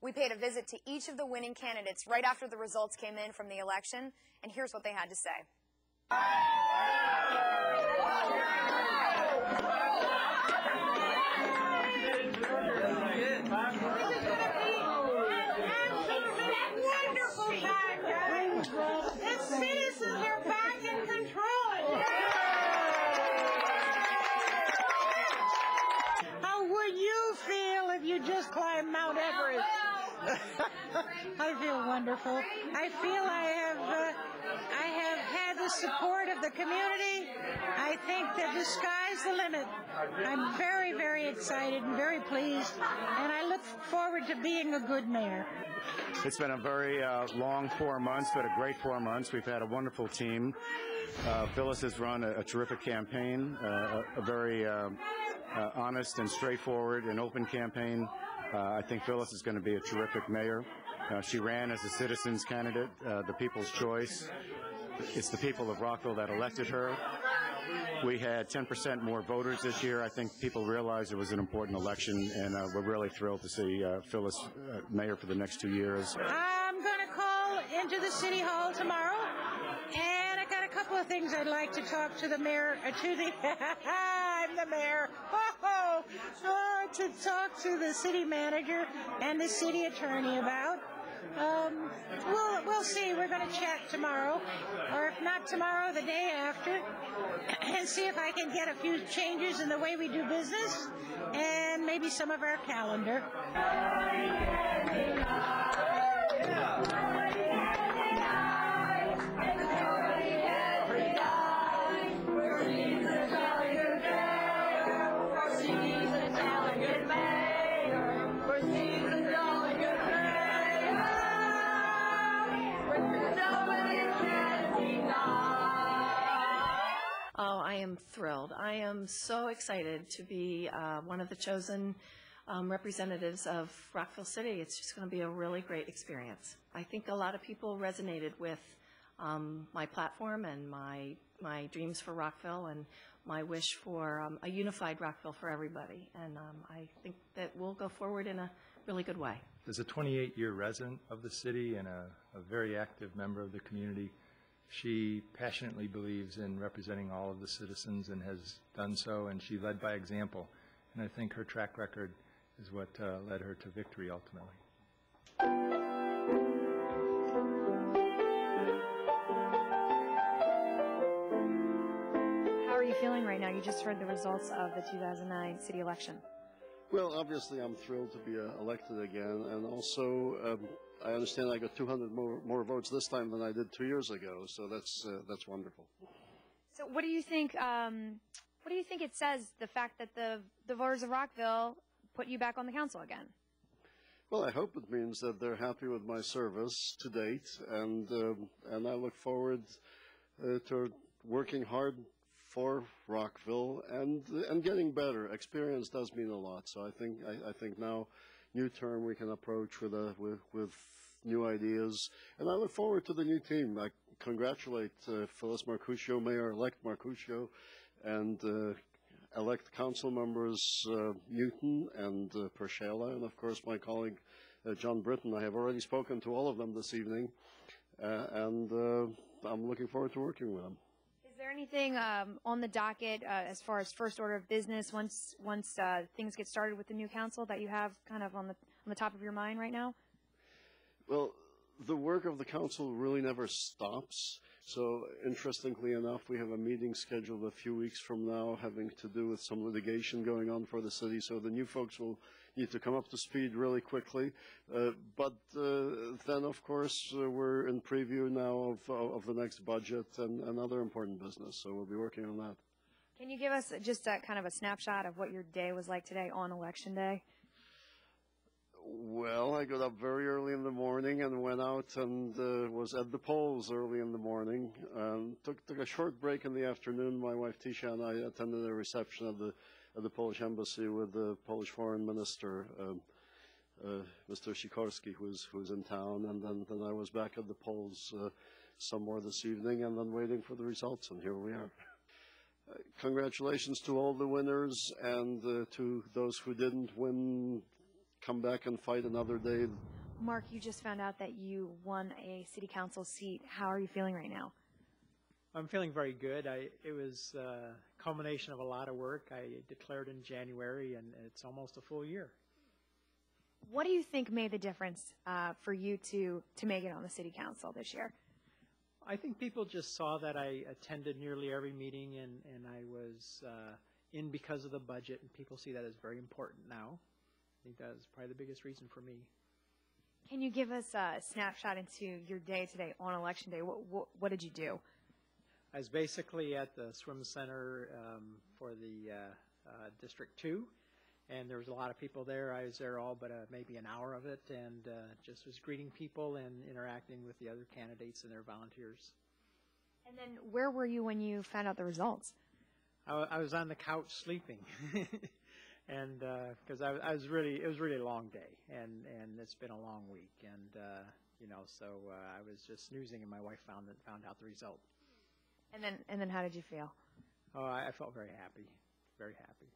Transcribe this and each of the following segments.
We paid a visit to each of the winning candidates right after the results came in from the election, and here's what they had to say. Just climb Mount Everest. I feel wonderful. I feel I have had the support of the community. I think that the sky's the limit. I'm very, very excited and very pleased, and I look forward to being a good mayor. It's been a very long 4 months, but a great 4 months. We've had a wonderful team. Phyllis has run a terrific campaign, a very honest and straightforward and open campaign. I think Phyllis is going to be a terrific mayor. She ran as a citizens candidate, the people's choice. It's the people of Rockville that elected her. We had 10% more voters this year. I think people realized it was an important election, and we're really thrilled to see Phyllis mayor for the next 2 years. I'm going to call into the City Hall tomorrow, and I got a couple of things I'd like to talk to the mayor, I'm the mayor, to talk to the city manager and the city attorney about. We'll see. We're going to chat tomorrow, or if not tomorrow, the day after, and see if I can get a few changes in the way we do business and maybe some of our calendar. Oh, I am thrilled. I am so excited to be one of the chosen representatives of Rockville City. It's just going to be a really great experience. I think a lot of people resonated with my platform and my dreams for Rockville and my wish for a unified Rockville for everybody. And I think that we'll go forward in a really good way. As a 28-year resident of the city and a very active member of the community, she passionately believes in representing all of the citizens and has done so, and she led by example. And I think her track record is what led her to victory ultimately. How are you feeling right now? You just heard the results of the 2009 city election. Well, obviously I'm thrilled to be elected again, and also I understand I got 200 more votes this time than I did 2 years ago, so that's wonderful. So what do you think? What do you think it says, the fact that the voters of Rockville put you back on the council again? Well, I hope it means that they're happy with my service to date, and I look forward to working hard for Rockville and getting better. Experience does mean a lot, so I think now, new term, we can approach with new ideas, and I look forward to the new team. I congratulate Phyllis Marcuscio, Mayor-elect Marcuscio, and elect council members Newton and Pershela, and of course my colleague John Britton. I have already spoken to all of them this evening, and I'm looking forward to working with them. Is there anything on the docket as far as first order of business once things get started with the new council that you have kind of on the top of your mind right now? Well, the work of the council really never stops. So, interestingly enough, we have a meeting scheduled a few weeks from now having to do with some litigation going on for the city. So the new folks will need to come up to speed really quickly. But then, of course, we're in preview now of the next budget and other important business. So we'll be working on that. Can you give us just a kind of a snapshot of what your day was like today on Election Day? Well, I got up very early in the morning and went out and was at the polls early in the morning. Took a short break in the afternoon. My wife Tisha and I attended a reception at the Polish embassy with the Polish Foreign Minister, Mr. Sikorski, who's in town. And then I was back at the polls some more this evening, and then waiting for the results. And here we are. Congratulations to all the winners, and to those who didn't win. Come back and fight another day. Mark, you just found out that you won a city council seat. How are you feeling right now? I'm feeling very good. It was a culmination of a lot of work. I declared in January, and it's almost a full year. What do you think made the difference for you to make it on the city council this year? I think people just saw that I attended nearly every meeting, and I was in because of the budget, and people see that as very important now. I think that was probably the biggest reason for me. Can you give us a snapshot into your day today on Election Day? What did you do? I was basically at the swim center for the District 2, and there was a lot of people there. I was there all but maybe an hour of it, and just was greeting people and interacting with the other candidates and their volunteers. And then where were you when you found out the results? I was on the couch sleeping. And because it was really a long day, and it's been a long week, and so I was just snoozing, and my wife found out the result. And then how did you feel? Oh, I felt very happy, very happy.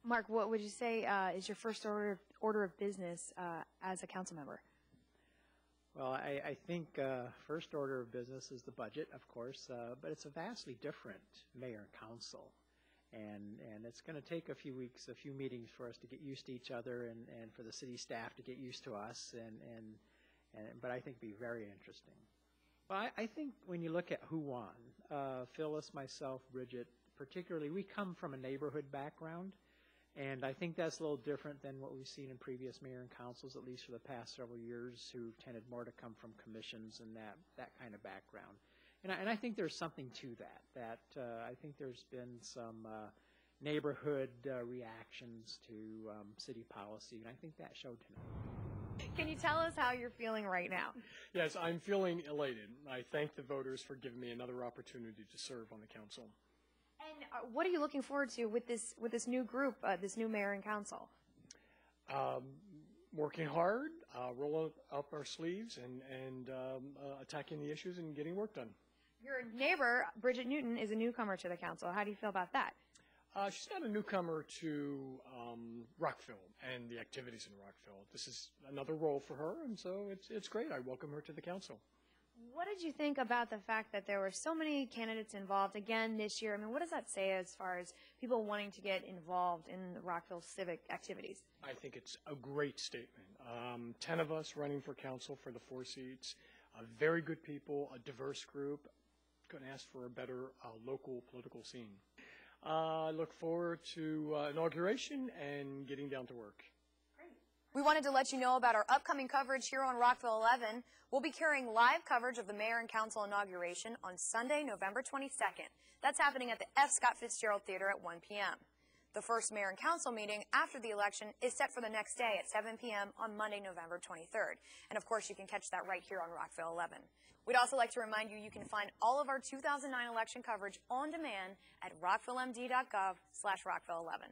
Mark, what would you say is your first order of business as a council member? Well, I think first order of business is the budget, of course, but it's a vastly different mayor and council. And it's going to take a few weeks, a few meetings for us to get used to each other, and for the city staff to get used to us, but I think it'll be very interesting. Well, I think when you look at who won, Phyllis, myself, Bridget, particularly, we come from a neighborhood background, and I think that's a little different than what we've seen in previous mayor and councils, at least for the past several years, who tended more to come from commissions and that kind of background. And I think there's something to that I think there's been some neighborhood reactions to city policy, and I think that showed tonight. Can you tell us how you're feeling right now? Yes, I'm feeling elated. I thank the voters for giving me another opportunity to serve on the council. And what are you looking forward to with this new group, this new mayor and council? Working hard, rolling up our sleeves, and attacking the issues and getting work done. Your neighbor, Bridget Newton, is a newcomer to the council. How do you feel about that? She's not a newcomer to Rockville and the activities in Rockville. This is another role for her, and so it's great. I welcome her to the council. What did you think about the fact that there were so many candidates involved again this year? I mean, what does that say as far as people wanting to get involved in the Rockville civic activities? I think it's a great statement. 10 of us running for council for the 4 seats, very good people, a diverse group. Couldn't ask for a better local political scene. I look forward to inauguration and getting down to work. We wanted to let you know about our upcoming coverage here on Rockville 11. We'll be carrying live coverage of the mayor and council inauguration on Sunday, November 22nd. That's happening at the F. Scott Fitzgerald Theater at 1 p.m. The first mayor and council meeting after the election is set for the next day at 7 p.m. on Monday, November 23rd. And of course, you can catch that right here on Rockville 11. We'd also like to remind you can find all of our 2009 election coverage on demand at rockvillemd.gov/Rockville11.